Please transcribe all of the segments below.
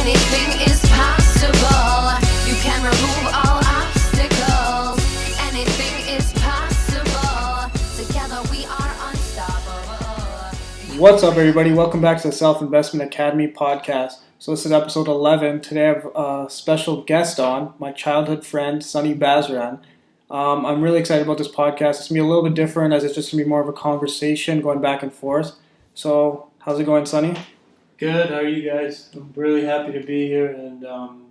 Anything is possible. You can remove all obstacles. Anything is possible. Together we are unstoppable. What's up, everybody? Welcome back to the Self Investment Academy podcast. So this is episode 11. Today I have a special guest on, my childhood friend, Hardeep Basran. I'm really excited about this podcast. It's going to be a little bit different as it's just going to be more of a conversation going back and forth. So how's it going, Sunny? Good. How are you guys? I'm really happy to be here, and I'm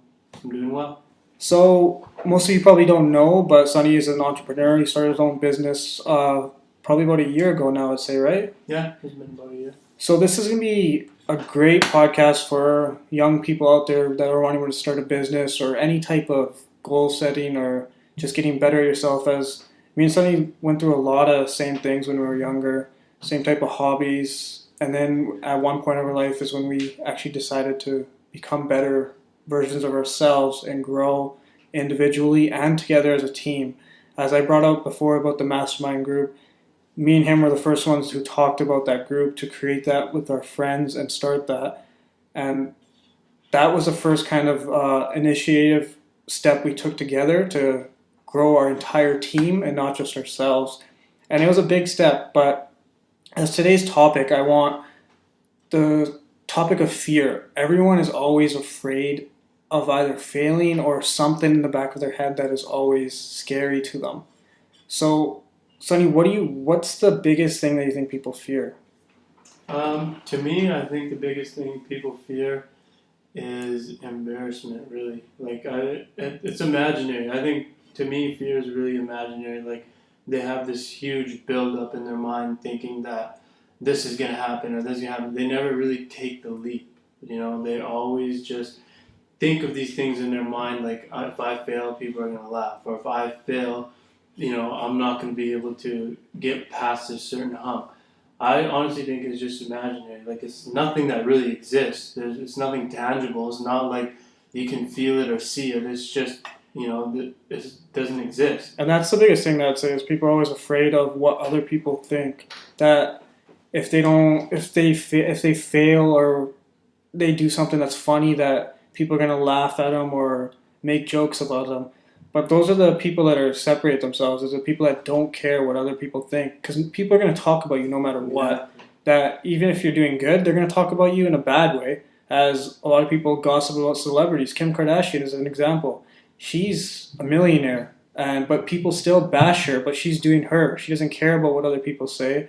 doing well. So most of you probably don't know, but Sunny is an entrepreneur. He started his own business probably about a year ago now, I'd say, right? Yeah, it's been about a year. So this is going to be a great podcast for young people out there that are wanting to start a business or any type of goal setting or just getting better at yourself. As me and Sunny went through a lot of same things when we were younger, same type of hobbies. And then at one point of our life is when we actually decided to become better versions of ourselves and grow individually and together as a team. As I brought out before about the mastermind group, me and him were the first ones who talked about that group to create that with our friends and start that. And that was the first kind of initiative step we took together to grow our entire team and not just ourselves. And it was a big step, but as today's topic, I want the topic of fear. Everyone is always afraid of either failing or something in the back of their head that is always scary to them. So, Sunny, what's the biggest thing that you think people fear? To me, I think the biggest thing people fear is embarrassment, really. It's imaginary. I think, to me, fear is really imaginary. Like, they have this huge build-up in their mind thinking that this is going to happen or this is going to happen. They never really take the leap. They always just think of these things in their mind, like, if I fail, people are going to laugh. Or if I fail, I'm not going to be able to get past this certain hump. I honestly think it's just imaginary. Like, it's nothing that really exists. It's nothing tangible. It's not like you can feel it or see it. It's just, it doesn't exist. And that's the biggest thing that I'd say is people are always afraid of what other people think. That if they fail or they do something that's funny, that people are going to laugh at them or make jokes about them. But those are the people that separate themselves. Those are the people that don't care what other people think. Because people are going to talk about you no matter what. Yeah. That even if you're doing good, they're going to talk about you in a bad way. As a lot of people gossip about celebrities. Kim Kardashian is an example. She's a millionaire, but people still bash her, but she's doing her. She doesn't care about what other people say.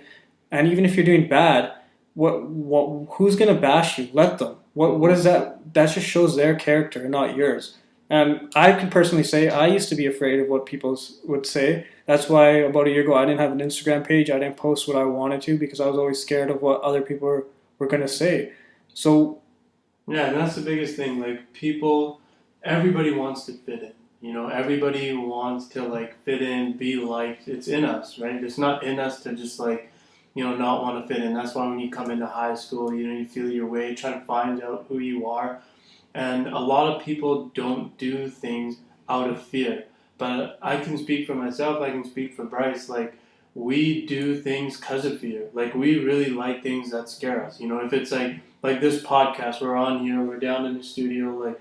And even if you're doing bad, who's going to bash you? Let them. What is that? That just shows their character, not yours. And I can personally say I used to be afraid of what people would say. That's why about a year ago I didn't have an Instagram page. I didn't post what I wanted to because I was always scared of what other people were going to say. So yeah, and that's the biggest thing. Like, everybody wants to fit in. Everybody wants to fit in, be liked. It's in us, right? It's not in us to just not want to fit in. That's why when you come into high school, you feel your way, try to find out who you are. And a lot of people don't do things out of fear. But I can speak for myself, I can speak for Bryce. We do things because of fear. We really like things that scare us. If it's like this podcast, we're on here, we're down in the studio,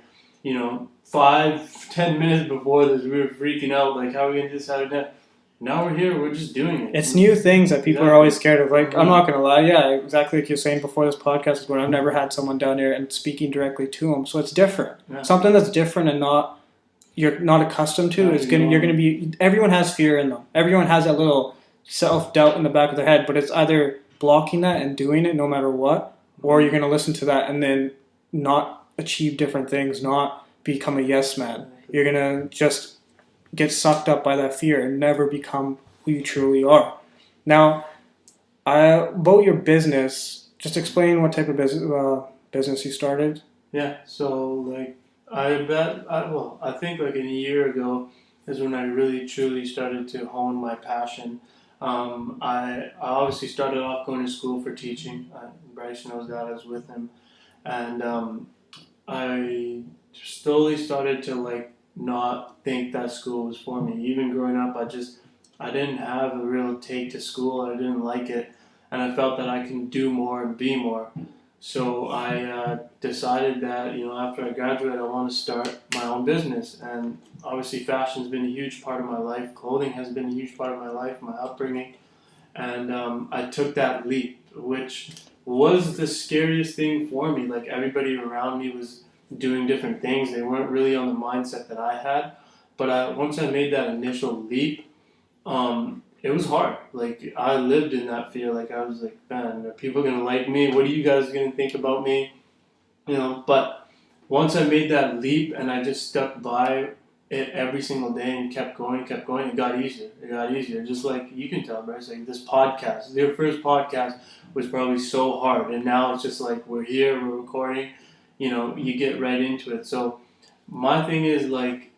5-10 minutes before this, we were freaking out, how are we going to do this, how to do that? Now we're here, we're just doing it. It's new things that people are always scared of. I'm not going to lie, yeah, exactly like you're saying before this podcast is going, I've never had someone down there and speaking directly to them, so it's different. Yeah. Something that's different and you're not accustomed to you're going to be, everyone has fear in them. Everyone has that little self-doubt in the back of their head, but it's either blocking that and doing it no matter what, or you're going to listen to that and then not achieve different things, not become a yes man. You're going to just get sucked up by that fear and never become who you truly are. Now, about your business, just explain what type of business you started. Yeah, so I think a year ago is when I really truly started to hone my passion. I obviously started off going to school for teaching. Bryce knows that, I was with him. And I slowly started to not think that school was for me. Even growing up, I didn't have a real take to school. I didn't like it. And I felt that I can do more and be more. So I decided that, after I graduate, I want to start my own business. And obviously, fashion's been a huge part of my life. Clothing has been a huge part of my life, my upbringing. And I took that leap, which was the scariest thing for me. Like, everybody around me was doing different things. They weren't really on the mindset that I had. But once I made that initial leap, it was hard. Like, I lived in that fear. Like, I was like, man, are people gonna like me? What are you guys gonna think about me? But once I made that leap and I just stuck by it every single day and kept going, it got easier. It got easier. Just like you can tell, Bryce, like this podcast, your first podcast was probably so hard. And now it's just like, we're here, we're recording, you get right into it. So my thing is, like,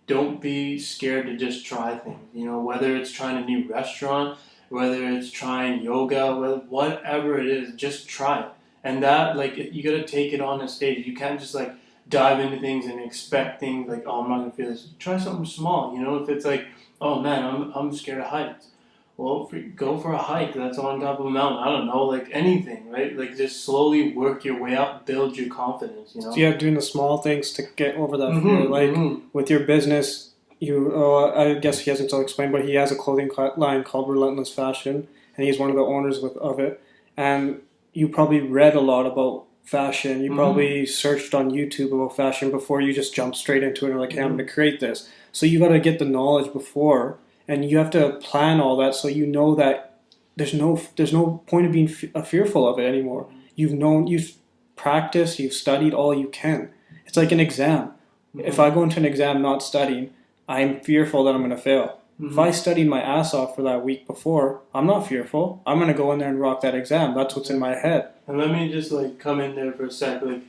don't be scared to just try things. Whether it's trying a new restaurant, whether it's trying yoga, whatever it is, just try it. And that, like, you gotta take it on a stage. You can't just like dive into things and expect things like, oh, I'm not gonna feel this. Try something small. If it's like, oh man, I'm scared of heights. Well, go for a hike that's on top of a mountain. I don't know, like anything, right? Like, just slowly work your way up, build your confidence. So doing the small things to get over that Mm-hmm, fear. Like with your business, I guess he hasn't still explained, but he has a clothing line called Relentless Fashion, and he's one of the owners of it. And you probably read a lot about fashion. You probably searched on YouTube about fashion before you just jumped straight into it and like, hey, I'm going to create this. So you got to get the knowledge before, and you have to plan all that so you know that there's no point of being fearful of it anymore. You've practiced, you've studied all you can. It's like an exam. If I go into an exam not studying, I'm fearful that I'm going to fail. If I studied my ass off for that week before, I'm not fearful. I'm going to go in there and rock that exam. That's what's in my head. And let me just like come in there for a sec. Like,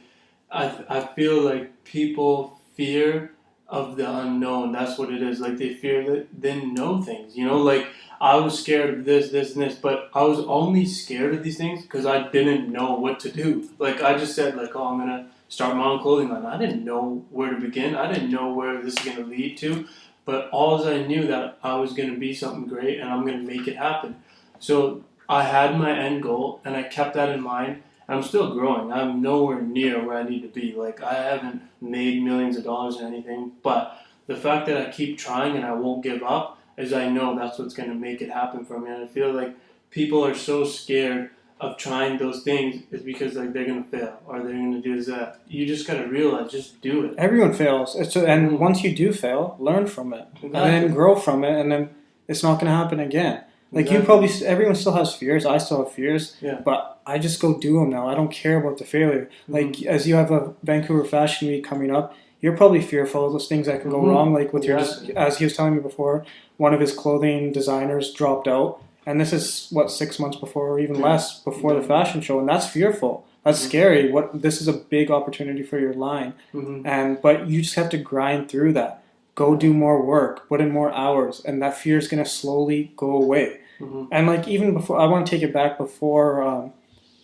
I feel like people fear of the unknown. That's what it is. Like, they fear that they know things. Like, I was scared of this, this, and this, but I was only scared of these things because I didn't know what to do. Like, I just said, like, oh, I'm gonna start my own clothing line. I didn't know where to begin. I didn't know where this is gonna lead to. But all I knew that I was gonna be something great and I'm gonna make it happen. So I had my end goal and I kept that in mind. I'm still growing. I'm nowhere near where I need to be. Like, I haven't made millions of dollars or anything, but the fact that I keep trying and I won't give up is I know that's what's going to make it happen for me. And I feel like people are so scared of trying those things is because like they're going to fail or they're going to do that. You just got to realize, just do it. Everyone fails. And once you do fail, learn from it. Exactly. And then grow from it, and then it's not going to happen again. Like, everyone still has fears. I still have fears. Yeah. But I just go do them now. I don't care about the failure. Like, as you have a Vancouver Fashion Week coming up, you're probably fearful of those things that can go wrong. Like with as he was telling me before, one of his clothing designers dropped out. And this is, 6 months before or even less before the fashion show. And that's fearful. That's scary. This is a big opportunity for your line. But you just have to grind through that. Go do more work, put in more hours, and that fear is going to slowly go away. And like, even before, I want to take it back before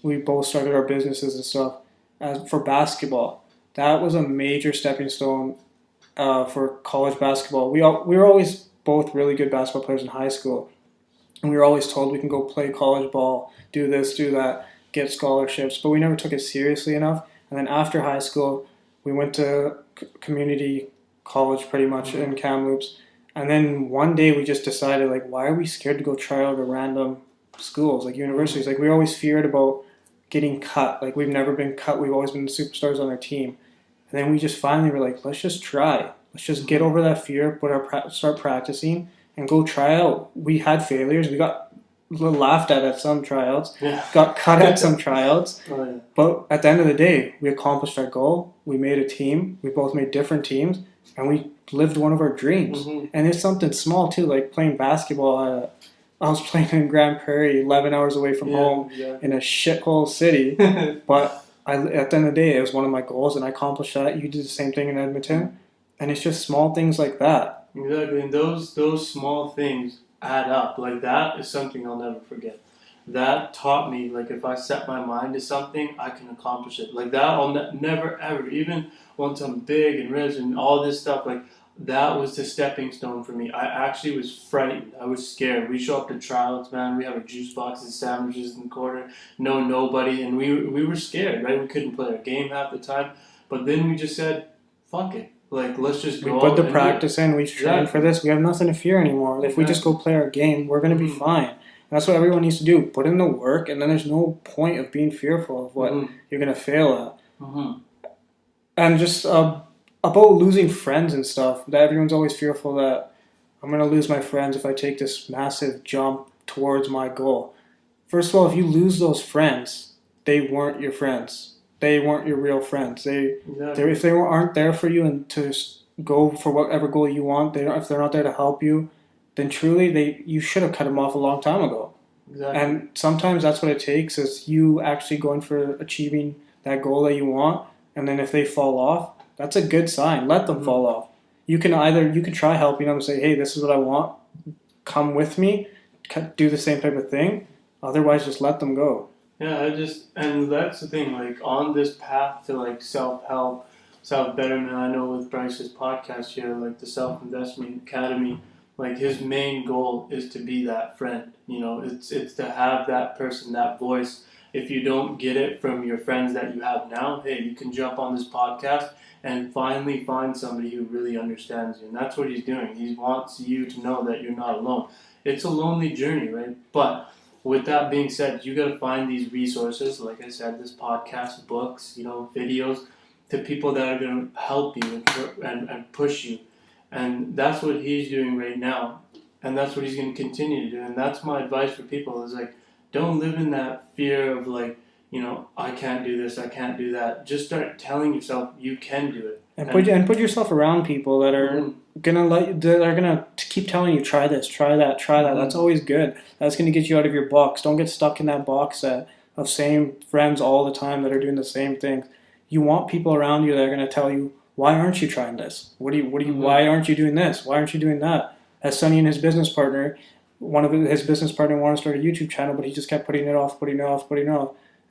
we both started our businesses and stuff. For basketball, that was a major stepping stone for college basketball. We were always both really good basketball players in high school, and we were always told we can go play college ball, do this, do that, get scholarships, but we never took it seriously enough. And then after high school, we went to community college pretty much in Kamloops, and then one day we just decided, like, why are we scared to go try out at random schools like universities? Like, we always feared about getting cut. Like, we've never been cut. We've always been superstars on our team. And then we just finally were like, let's just try. Let's just get over that fear, start practicing, and go try out. We had failures. We got laughed at some tryouts. Got cut at some tryouts. But at the end of the day, we accomplished our goal. We made a team. We both made different teams. And we lived one of our dreams. And it's something small too, like playing basketball. I was playing in Grand Prairie, 11 hours away from home, in a shithole city. But at the end of the day, it was one of my goals, and I accomplished that. You did the same thing in Edmonton. And it's just small things like that. Exactly, and those small things add up. Like, that is something I'll never forget. That taught me, like, if I set my mind to something, I can accomplish it. Like, that I'll never ever, even once I'm big and rich and all this stuff, like, that was the stepping stone for me. I actually was frightened. I was scared. We show up to tryouts, man. We have our juice boxes, sandwiches in the corner, nobody, and we were scared, right? We couldn't play our game half the time. But then we just said, fuck it. Like, let's just We go put out the and practice in. We trained for this. We have nothing to fear anymore. If we just go play our game, we're going to be fine. That's what everyone needs to do. Put in the work, and then there's no point of being fearful of what you're going to fail at. And just about losing friends and stuff, that everyone's always fearful that I'm going to lose my friends if I take this massive jump towards my goal. First of all, if you lose those friends, they weren't your friends. They weren't your real friends. If they aren't there for you and to go for whatever goal you want, if they're not there to help you, then truly you should have cut them off a long time ago. Exactly. And sometimes that's what it takes, is you actually going for achieving that goal that you want. And then if they fall off, that's a good sign. Let them fall off. You can try helping them and say, hey, this is what I want. Come with me. Do the same type of thing. Otherwise, just let them go. Yeah, and that's the thing, like, on this path to, like, self-help, self-betterment, I know with Bryce's podcast here, like, the Self-Investment Academy, like, his main goal is to be that friend, you know, it's to have that person, that voice. If you don't get it from your friends that you have now, hey, you can jump on this podcast and finally find somebody who really understands you, and that's what he's doing. He wants you to know that you're not alone. It's a lonely journey, right? But with that being said, you got to find these resources, like I said, this podcast, books, you know, videos, to people that are going to help you and push you. And that's what he's doing right now. And that's what he's going to continue to do. And that's my advice for people, is like, don't live in that fear of, like, you know, I can't do this, I can't do that. Just start telling yourself you can do it. And put yourself around people that are gonna keep telling you, try this, try that, try that. That's always good. That's gonna get you out of your box. Don't get stuck in that box of same friends all the time that are doing the same things. You want people around you that are gonna tell you, why aren't you trying this? Why aren't you doing this? Why aren't you doing that? As Sonny and his business partner, his business partner wanted to start a YouTube channel, but he just kept putting it off.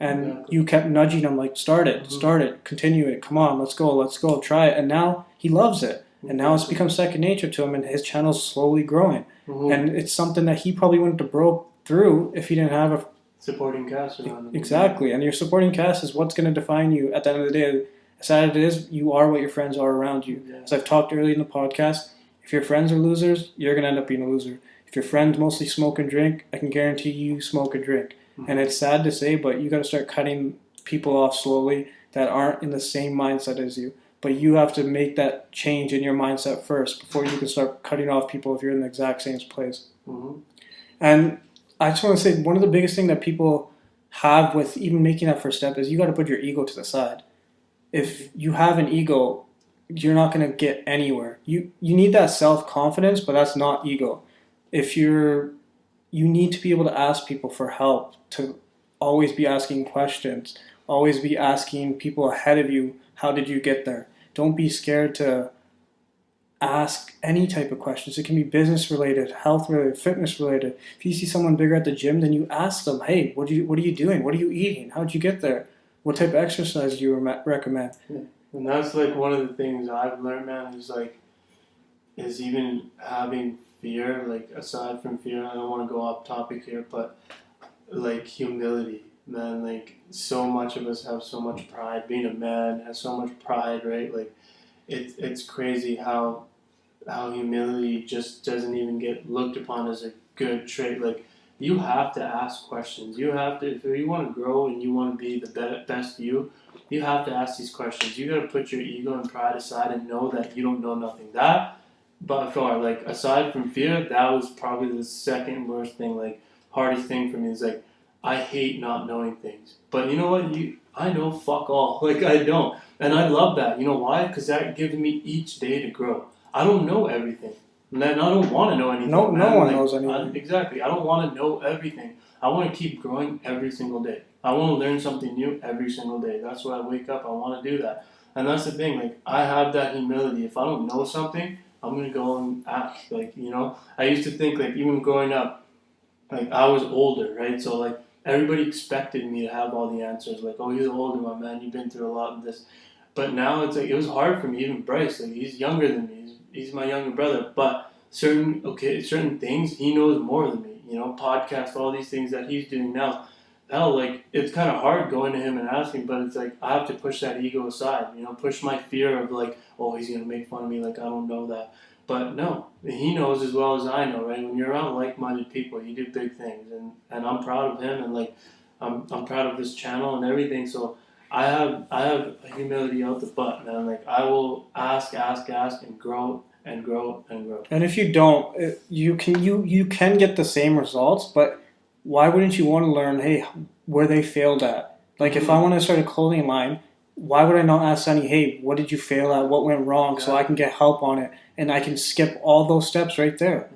And you kept nudging him, like, start it, continue it, come on, let's go, try it. And now he loves it. And now it's become second nature to him, and his channel's slowly growing. And it's something that he probably wouldn't have broke through if he didn't have a supporting cast around him. Exactly. And your supporting cast is what's going to define you at the end of the day. As sad as it is, you are what your friends are around you. Yeah. As I've talked earlier in the podcast, if your friends are losers, you're going to end up being a loser. If your friends mostly smoke and drink, I can guarantee you smoke and drink. And it's sad to say, but you got to start cutting people off slowly that aren't in the same mindset as you. But you have to make that change in your mindset first before you can start cutting off people if you're in the exact same place. And I just want to say, one of the biggest things that people have with even making that first step is you got to put your ego to the side. If you have an ego, you're not going to get anywhere. You need that self-confidence, but that's not ego. You need to be able to ask people for help, to always be asking questions, always be asking people ahead of you, how did you get there? Don't be scared to ask any type of questions. It can be business related, health related, fitness related. If you see someone bigger at the gym, then you ask them, hey, what are you doing? What are you eating? How did you get there? What type of exercise do you recommend? Yeah. And that's like one of the things I've learned, man, is even having fear, like, aside from fear, I don't want to go off topic here, but like humility, man. Like, so much of us have so much pride. Being a man has so much pride, right? Like, it's crazy how humility just doesn't even get looked upon as a good trait. Like, you have to ask questions. You have to, if you want to grow and you want to be the best you have to ask these questions. You got to put your ego and pride aside and know that you don't know nothing. That, by far, like, aside from fear, that was probably the second worst thing, like, hardest thing for me is, like, I hate not knowing things. But you know what? I know fuck all. Like, I don't. And I love that. You know why? Because that gives me each day to grow. I don't know everything. And I don't want to know anything. No one knows anything. Exactly. I don't want to know everything. I want to keep growing every single day. I want to learn something new every single day. That's why I wake up. I want to do that. And that's the thing. Like, I have that humility. If I don't know something, I'm going to go and ask. Like, you know, I used to think, like, even growing up, like, I was older, right? So, like, everybody expected me to have all the answers. Like, oh, you're the older one, man. You've been through a lot of this. But now it's like, it was hard for me. Even Bryce, like, he's younger than me. he's my younger brother, but certain things he knows more than me. You know, podcast, all these things that he's doing now. Hell, like it's kind of hard going to him and asking, but it's like I have to push that ego aside. You know, push my fear of like, oh, he's gonna make fun of me, like I don't know that. But no, he knows as well as I know, right? When you're around like-minded people, you do big things, and I'm proud of him, and like I'm proud of this channel and everything. So I have humility out the butt, man. Like I will ask, and grow and grow and grow. And if you don't, you can get the same results, but why wouldn't you want to learn, hey, where they failed at? Like if I want to start a clothing line, why would I not ask Sunny, hey, what did you fail at? What went wrong? So I can get help on it, and I can skip all those steps right there.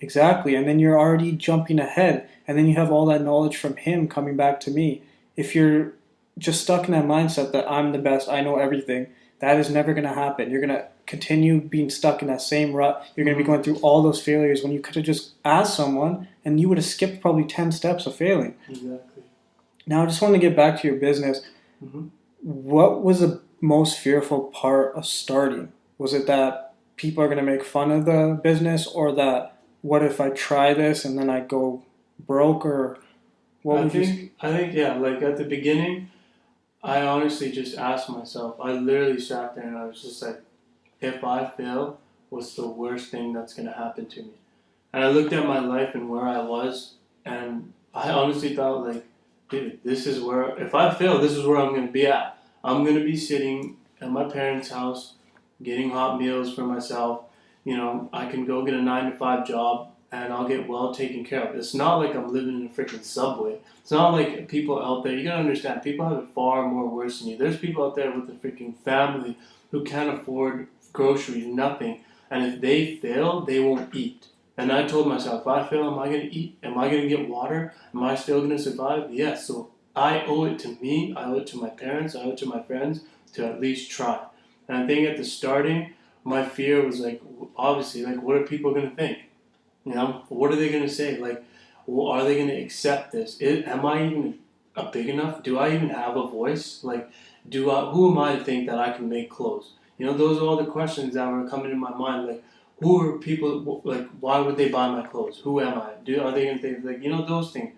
Exactly, and then you're already jumping ahead, and then you have all that knowledge from him coming back to me. If you're just stuck in that mindset that I'm the best, I know everything, that is never going to happen. You're going to continue being stuck in that same rut. You're going to be going through all those failures when you could have just asked someone, and you would have skipped probably 10 steps of failing. Exactly. Now, I just want to get back to your business. What was the most fearful part of starting? Was it that people are going to make fun of the business, or that what if I try this and then I go broke, or what I think yeah, like at the beginning, I honestly just asked myself, I literally sat there and I was just like, if I fail, what's the worst thing that's going to happen to me? And I looked at my life and where I was, and I honestly thought like, dude, this is where, if I fail, this is where I'm going to be at. I'm going to be sitting at my parents' house, getting hot meals for myself. You know, I can go get a 9-to-5 job and I'll get well taken care of. It's not like I'm living in a freaking subway. It's not like people out there, you gotta understand, people have it far more worse than you. There's people out there with a freaking family who can't afford groceries, nothing. And if they fail, they won't eat. And I told myself, if I fail, am I gonna eat? Am I gonna get water? Am I still gonna survive? Yes. So I owe it to me, I owe it to my parents, I owe it to my friends to at least try. And I think at the starting, my fear was like, obviously, like, what are people gonna think? You know, what are they going to say? Like, well, are they going to accept this? Am I even big enough? Do I even have a voice? Like, who am I to think that I can make clothes? You know, those are all the questions that were coming in my mind. Like, who are people, like, why would they buy my clothes? Who am I? Are they going to think, like, you know, those things.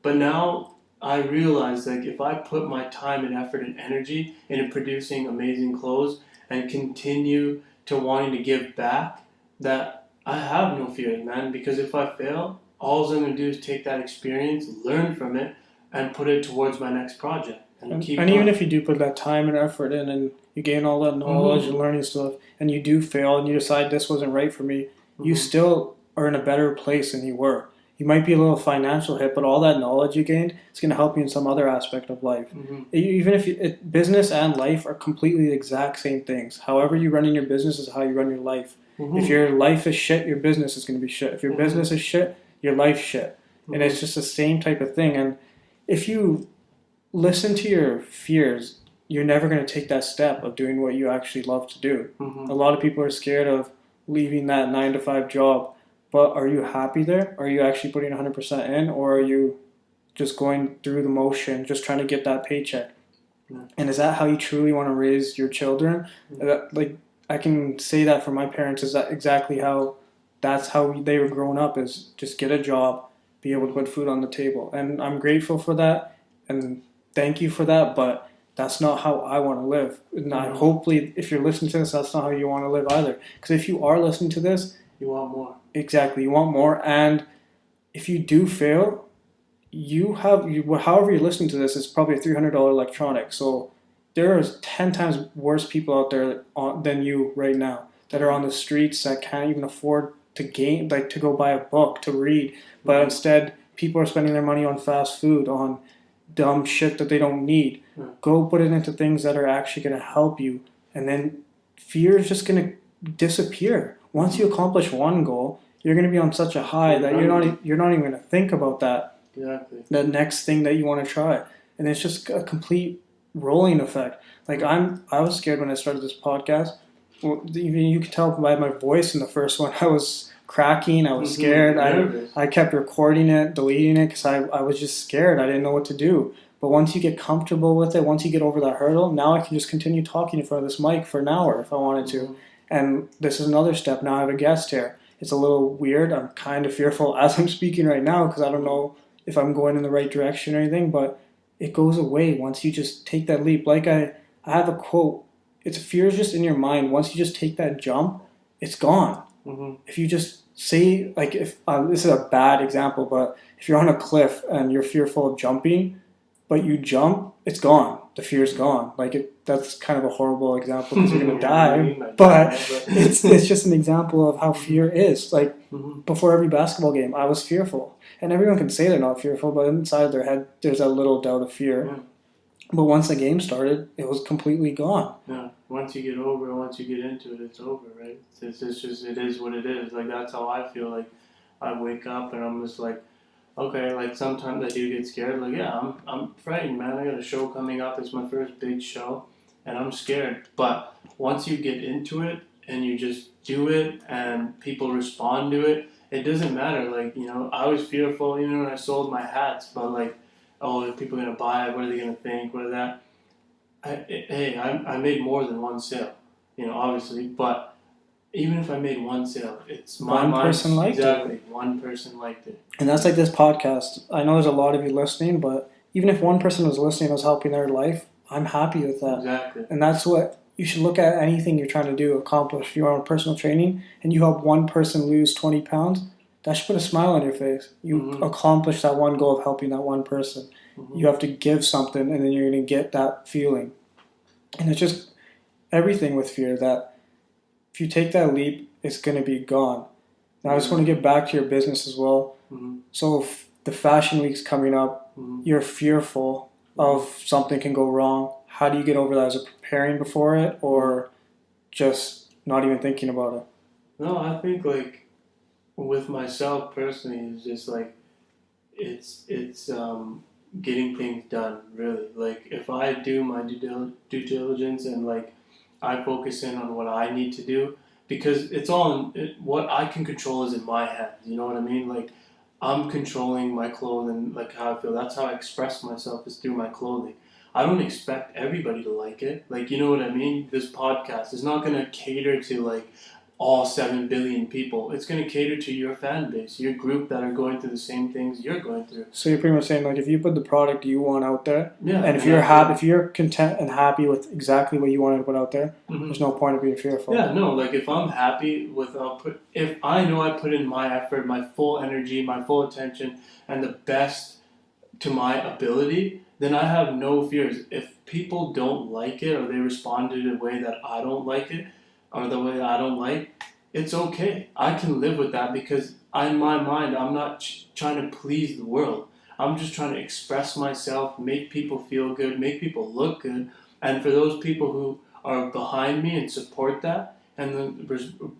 But now I realize, like, if I put my time and effort and energy into producing amazing clothes and continue to wanting to give back, that I have no fear, man, because if I fail, all I'm going to do is take that experience, learn from it, and put it towards my next project. And even if you do put that time and effort in and you gain all that knowledge and learning stuff, and you do fail and you decide this wasn't right for me, you still are in a better place than you were. You might be a little financial hit, but all that knowledge you gained is going to help you in some other aspect of life. Even if business and life are completely the exact same things. However you run in your business is how you run your life. If your life is shit, your business is going to be shit. If your business is shit, your life's shit. And it's just the same type of thing. And if you listen to your fears, you're never going to take that step of doing what you actually love to do. A lot of people are scared of leaving that 9-to-5 job. But are you happy there? Are you actually putting 100% in? Or are you just going through the motion, just trying to get that paycheck? And is that how you truly want to raise your children? Like, I can say that for my parents, is that exactly how they were growing up, is just get a job, be able to put food on the table. And I'm grateful for that, and thank you for that, but that's not how I want to live. And hopefully, if you're listening to this, that's not how you want to live either. Because if you are listening to this, you want more. Exactly, you want more. And if you do fail, however you're listening to this, it's probably a $300 electronic. So there are 10 times worse people out there than you right now that are on the streets that can't even afford to go buy a book to read. But instead, people are spending their money on fast food, on dumb shit that they don't need. Go put it into things that are actually going to help you, and then fear is just going to disappear. Once you accomplish one goal, you're going to be on such a high that you're not even going to think about that. Exactly. The next thing that you want to try, and it's just a complete rolling effect. Like I was scared when I started this podcast. Well, even you can tell by my voice in the first one, I was cracking. I was scared. I kept recording it, deleting it, because I was just scared. I didn't know what to do. But once you get comfortable with it, once you get over that hurdle, now I can just continue talking in front of this mic for an hour if I wanted to. And this is another step. Now I have a guest here. It's a little weird. I'm kind of fearful as I'm speaking right now because I don't know if I'm going in the right direction or anything, but it goes away once you just take that leap. Like I have a quote. It's fear is just in your mind. Once you just take that jump, it's gone. Mm-hmm. If you just say, like, if this is a bad example, but if you're on a cliff and you're fearful of jumping, but you jump, it's gone. The fear's gone. That's kind of a horrible example because you're gonna die. But it's just an example of how fear is. Like before every basketball game, I was fearful, and everyone can say they're not fearful, but inside their head, there's a little doubt of fear. Yeah. But once the game started, it was completely gone. Yeah. Once you get into it, it's over, right? It's just it is what it is. Like that's how I feel. Like I wake up and I'm just like, okay. Like sometimes I do get scared. Like yeah, I'm frightened, man. I got a show coming up. It's my first big show, and I'm scared. But once you get into it and you just do it, and people respond to it, it doesn't matter. Like I was fearful, when I sold my hats, but like, oh, are people gonna buy it? What are they gonna think? What are that? I made more than one sale, obviously, but even if I made one sale, it's my One person liked it. Exactly, one person liked it. And that's like this podcast. I know there's a lot of you listening, but even if one person was listening and was helping their life, I'm happy with that. Exactly. And that's what you should look at anything you're trying to do, accomplish. If you're on personal training and you help one person lose 20 pounds, that should put a smile on your face. You accomplish that one goal of helping that one person. You have to give something, and then you're going to get that feeling. And it's just everything with fear that if you take that leap, it's going to be gone. Now, I just want to get back to your business as well. So if the fashion week's coming up, you're fearful of something can go wrong. How do you get over that? Is it preparing before it or just not even thinking about it? No, I think like with myself personally, it's just like it's getting things done, really. Like if I do my due diligence and like I focus in on what I need to do, because it's all what I can control is in my hands. You know what I mean? Like I'm controlling my clothing, like how I feel. That's how I express myself is through my clothing. I don't expect everybody to like it. Like, you know what I mean? This podcast is not going to cater to like all 7 billion people. It's going to cater to your fan base, your group that are going through the same things you're going through. So you're pretty much saying, like, if you put the product you want out there, Yeah, and if you're happy, if you're content and happy with exactly what you want to put out there, there's no point of being fearful. Yeah, no, like if I'm happy with if I know I put in my effort, my full energy, my full attention, and the best to my ability, then I have no fears. If people don't like it or they respond to it in a way that I don't like it, or the way I don't like, it's okay. I can live with that because in my mind, I'm not trying to please the world. I'm just trying to express myself, make people feel good, make people look good. And for those people who are behind me and support that, and then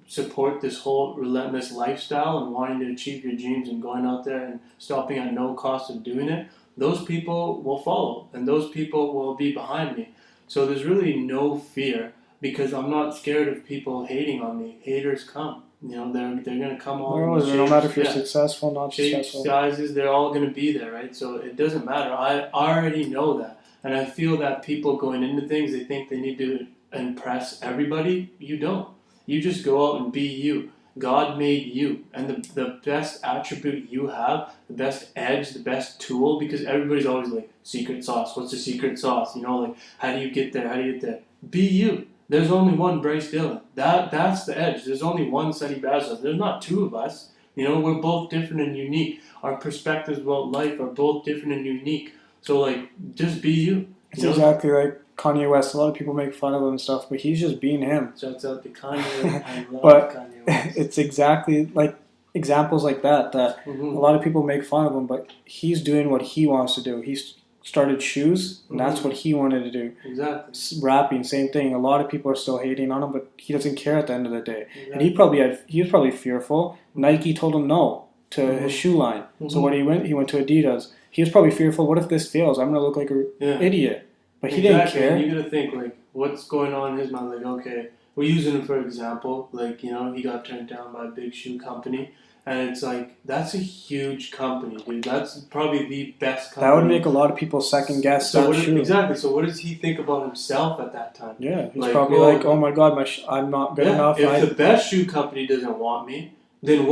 support this whole relentless lifestyle and wanting to achieve your dreams and going out there and stopping at no cost of doing it, those people will follow and those people will be behind me. So there's really no fear, because I'm not scared of people hating on me. Haters come. They're going to come all in no matter if you're successful, not successful. Sizes, they're all going to be there, right? So it doesn't matter. I already know that. And I feel that people going into things, they think they need to impress everybody. You don't. You just go out and be you. God made you. And the best attribute you have, the best edge, the best tool, because everybody's always like, secret sauce. What's the secret sauce? Like, how do you get there? How do you get there? Be you. There's only one Bryce Dhillon. That's the edge. There's only one Hardeep Basran. There's not two of us. We're both different and unique. Our perspectives about life are both different and unique. So, like, just be you. It's exactly like Kanye West. A lot of people make fun of him and stuff, but he's just being him. Shouts out to Kanye. I love But Kanye West. it's exactly like examples like that a lot of people make fun of him, but he's doing what he wants to do. He's started shoes, and that's what he wanted to do. Exactly. Rapping, same thing. A lot of people are still hating on him, but he doesn't care at the end of the day. Exactly. And he was probably fearful. Nike told him no to his shoe line. So when he went to Adidas. He was probably fearful. What if this fails? I'm gonna look like an idiot. But he didn't care. You gotta think like, what's going on in his mind? Like, okay, we're using him for example. Like, he got turned down by a big shoe company, And it's like, that's a huge company, dude. That's probably the best company. That would make a lot of people second guess that shoe. Exactly. So what does he think about himself at that time? Yeah, he's probably like, oh my God, I'm not good enough. If the best shoe company doesn't want me, then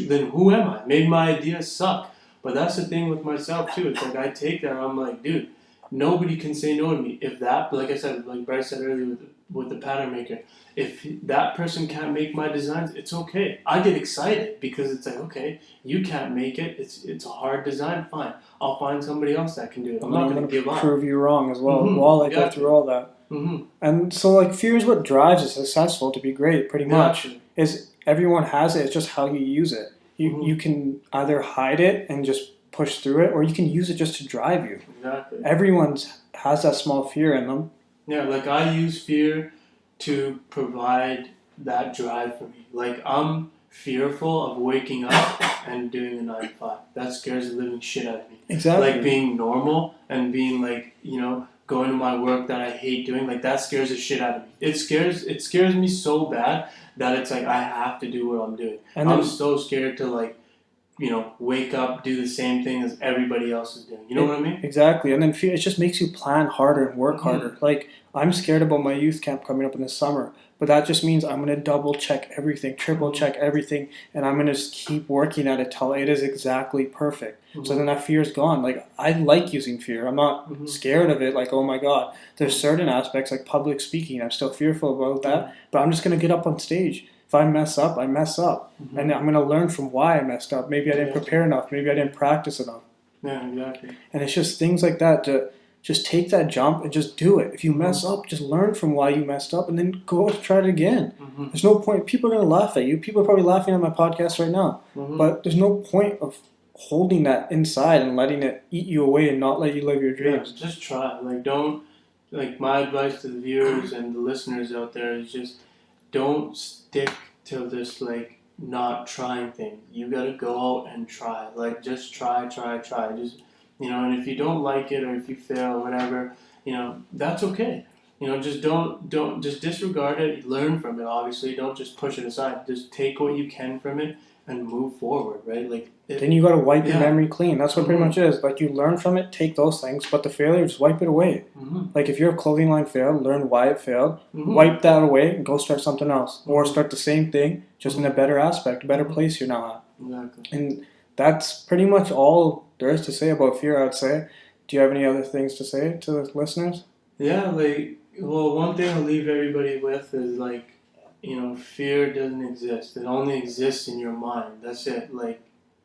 then who am I? Maybe my ideas suck. But that's the thing with myself too. It's like I take that and I'm like, dude, nobody can say no to me. If that, like I said, like Bryce said earlier with the pattern maker, if that person can't make my designs, it's okay. I get excited because it's like, okay, you can't make it. It's a hard design. Fine, I'll find somebody else that can do it. I'm not going to give up. Prove you wrong as well. While I go through all that. And so, like, fear is what drives a successful to be great. Pretty much is everyone has it. It's just how you use it. You can either hide it and just push through it, or you can use it just to drive you. Exactly. Everyone has that small fear in them. Yeah, like I use fear to provide that drive for me. Like I'm fearful of waking up and doing a 9 to 5. That scares the living shit out of me. Exactly. Like being normal and being like, going to my work that I hate doing, like that scares the shit out of me. It scares me so bad that it's like I have to do what I'm doing. And I'm so scared to wake up, do the same thing as everybody else is doing. You know what I mean? Exactly. And then fear, it just makes you plan harder and work harder. Like I'm scared about my youth camp coming up in the summer, but that just means I'm going to double check everything, triple check everything, and I'm going to just keep working at it till it is exactly perfect. So then that fear is gone. Like I like using fear. I'm not scared of it. Like, oh my God, there's certain aspects like public speaking. I'm still fearful about that, but I'm just going to get up on stage. If I mess up, I mess up. And I'm going to learn from why I messed up. Maybe I didn't prepare enough. Maybe I didn't practice enough. Yeah, exactly. And it's just things like that to just take that jump and just do it. If you mess up, just learn from why you messed up and then go try it again. There's no point. People are going to laugh at you. People are probably laughing at my podcast right now. But there's no point of holding that inside and letting it eat you away and not let you live your dreams. Yeah, just try. My advice to the viewers and the listeners out there is just don't stick to this not trying thing. You gotta go out and try. Just try. Just and if you don't like it or if you fail or whatever, that's okay. Just don't just disregard it. Learn from it. Obviously, don't just push it aside. Just take what you can from it and move forward. Right? Then you gotta wipe your memory clean. That's what pretty much is. Like you learn from it, take those things, but the failure, just wipe it away. Like if your clothing line failed, learn why it failed, wipe that away, and go start something else, or start the same thing, just in a better aspect, a better place you're now at. Exactly. And that's pretty much all there is to say about fear. I'd say. Do you have any other things to say to the listeners? Yeah. One thing I'll leave everybody with is fear doesn't exist. It only exists in your mind. That's it.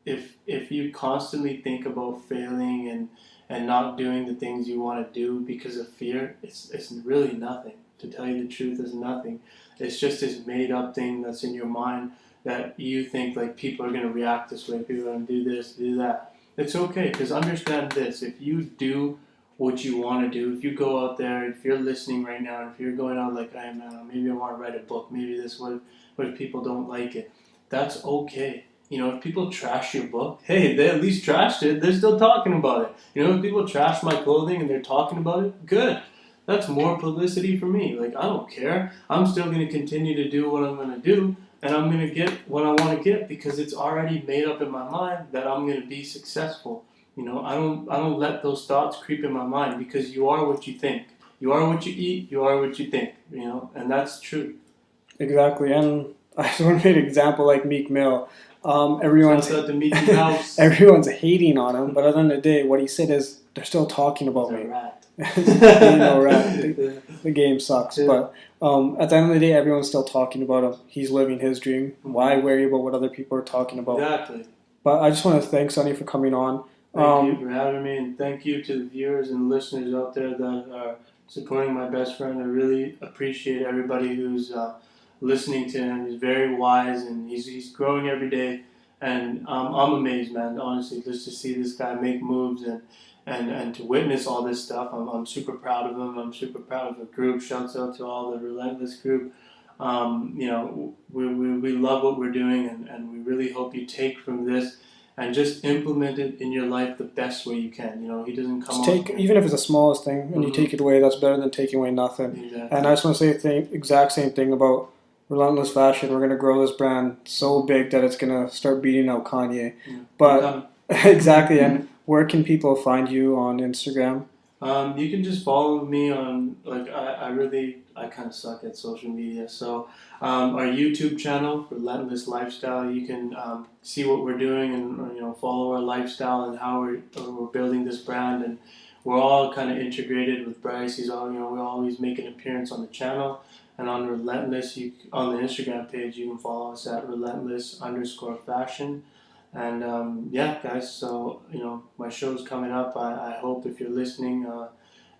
If you constantly think about failing and not doing the things you want to do because of fear, it's really nothing. To tell you the truth, it's nothing. It's just this made up thing that's in your mind that you think people are going to react this way, people are going to do this, do that. It's okay, because understand this. If you do what you want to do, if you go out there, if you're listening right now, if you're going out like I am now, maybe I want to write a book, maybe what if people don't like it? That's okay. If people trash your book, hey, they at least trashed it. They're still talking about it. If people trash my clothing and they're talking about it, good. That's more publicity for me. I don't care. I'm still going to continue to do what I'm going to do, and I'm going to get what I want to get because it's already made up in my mind that I'm going to be successful. I don't let those thoughts creep in my mind because you are what you think. You are what you eat. You are what you think. And that's true. Exactly. And I just want to make an example like Meek Mill. Everyone's hating on him, but at the end of the day, what he said is they're still talking about me. Rat. The game sucks, but at the end of the day, everyone's still talking about him. He's living his dream. Why worry about what other people are talking about? Exactly. But I just want to thank Sonny for coming on. Thank you for having me, and thank you to the viewers and listeners out there that are supporting my best friend. I really appreciate everybody who's listening to him. He's very wise, and he's growing every day. And I'm amazed, man. Honestly, just to see this guy make moves and to witness all this stuff, I'm super proud of him. I'm super proud of the group. Shouts out to all the Relentless group. We love what we're doing, and we really hope you take from this and just implement it in your life the best way you can. He doesn't come even if it's the smallest thing, and you take it away, that's better than taking away nothing. Exactly. And I just want to say the exact same thing about Relentless Fashion. We're going to grow this brand so big that it's going to start beating out Kanye. Yeah. But exactly. And where can people find you on Instagram? You can just follow me on, like, I kind of suck at social media. So, our YouTube channel, Relentless Lifestyle, you can see what we're doing and, follow our lifestyle and how we're building this brand. And we're all kind of integrated with Bryce. We always make an appearance on the channel. And on Relentless, on the Instagram page, you can follow us at relentless_fashion. And guys, so my show's coming up. I hope if you're listening,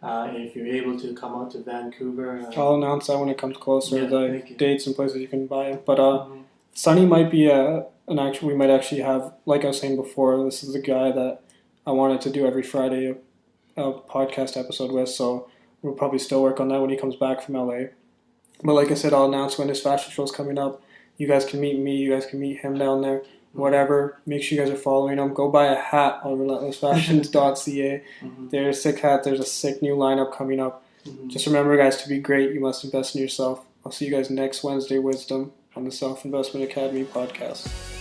if you're able to come out to Vancouver. I'll announce that when it comes closer, the dates and places you can buy it. But Sunny might be we might actually have, like I was saying before, this is the guy that I wanted to do every Friday a podcast episode with, so we'll probably still work on that when he comes back from LA. But like I said, I'll announce when his fashion show's coming up. You guys can meet me, you guys can meet him down there. Whatever. Make sure you guys are following them. Go buy a hat on relentlessfashions.ca. There's a sick hat. There's a sick new lineup coming up. Just remember, guys, to be great, you must invest in yourself. I'll see you guys next Wednesday, Wisdom, on the Self Investment Academy podcast.